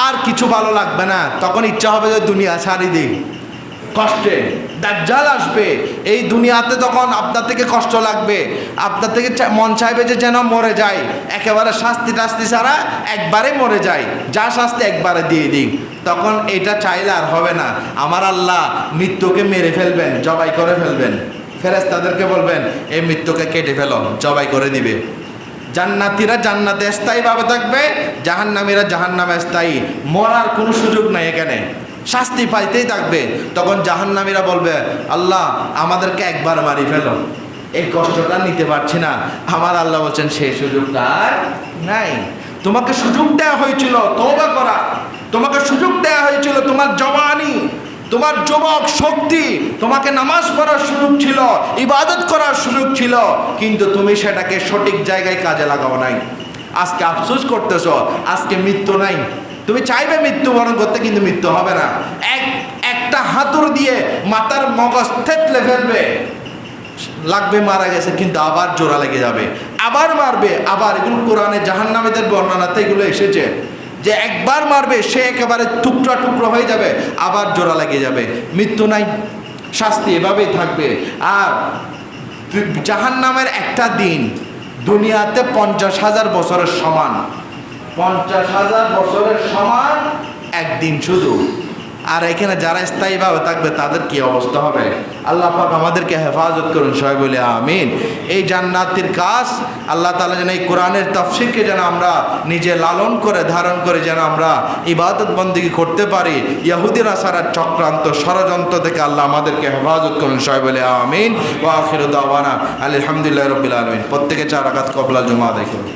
আর কিছু ভালো লাগবে না, তখন ইচ্ছা হবে যে দুনিয়া ছাড়ি দিই, কষ্টে, দাজ্জাল আসবে। এই দুনিয়াতে তখন আপনার থেকে কষ্ট লাগবে, আপনার থেকে মন চাইবে যে যেন মরে যায়, একেবারে শাস্তি টাস্তি ছাড়া একবারে মরে যায়, যা শাস্তি একবারে দিয়ে দিই। তখন এটা চাইলে আর হবে না, আমার আল্লাহ মৃত্যুকে মেরে ফেলবেন, জবাই করে ফেলবেন। ফেরেশতাদেরকে বলবেন এই মৃত্যুকে কেটে ফেলো, জবাই করে দিবে। জান্নাতীরা জান্নাতে স্থায়ীভাবে থাকবে, জাহান্নামীরা জাহান্নামে স্থায়ী, মরার কোনো সুযোগ নাই, এখানে শাস্তি পাইতেই থাকবে। তখন জাহান্নামীরা বলবে আল্লাহ আমাদেরকে একবার মারি ফেলো, এই কষ্টটা নিতে পারছি না। আমার আল্লাহ বলছেন সেই সুযোগটা আর নাই। তোমাকে সুযোগ দেওয়া হয়েছিল তওবা করা, তোমাকে সুযোগ দেওয়া হয়েছিল তোমার জওয়ানি, তোমার যুবক শক্তি, তোমাকে নামাজ পড়ার সুযোগ ছিল, ইবাদত করার সুযোগ ছিল, কিন্তু তুমি সেটাকে সঠিক জায়গায় কাজে লাগাও নাই। আজকে আফসোস করতেছো, আজকে মৃত্যু নাই। তুমি চাইবে মৃত্যুবরণ করতে, কিন্তু মৃত্যু হবে না। একটা হাতুড় দিয়ে মাথার মগজ থেতলে ফেলবে, লাগবে মারা গেছে, কিন্তু আবার জোড়া লেগে যাবে, আবার মারবে, আবার। এগুলো কোরআনে জাহান্নামীদের বর্ণনাতে এগুলো এসেছে যে একবার মারবে সে একেবারে টুকরা টুকরো হয়ে যাবে, আবার জোড়া লেগে যাবে। মৃত্যু নাই, শাস্তি এভাবেই থাকবে। আর জাহান্নামের একটা দিন দুনিয়াতে 50,000 বছরের সমান, 50,000 বছরের সমান একদিন শুধু। আর এখানে যারা স্থায়ীভাবে থাকবে তাদের কি অবস্থা হবে? আল্লাহ পাক আমাদেরকে হেফাজত করুন, সবাই বলে আমিন। এই জান্নাতের কাজ আল্লাহ তাআলা যেন এই কোরআনের তাফসীরকে যেন আমরা নিজে লালন করে ধারণ করে যেন আমরা ইবাদত বন্দেগী করতে পারি। ইহুদি নাসারার চক্রান্ত ষড়যন্ত্র থেকে আল্লাহ আমাদেরকে হেফাজত করুন, সবাই বলে আমিন। ওয়া আখিরু দাওয়ানা আলহামদুলিল্লাহি রাব্বিল আলামিন। প্রত্যেকে 4 রাকাত কবলা জুমা আদায় করুন।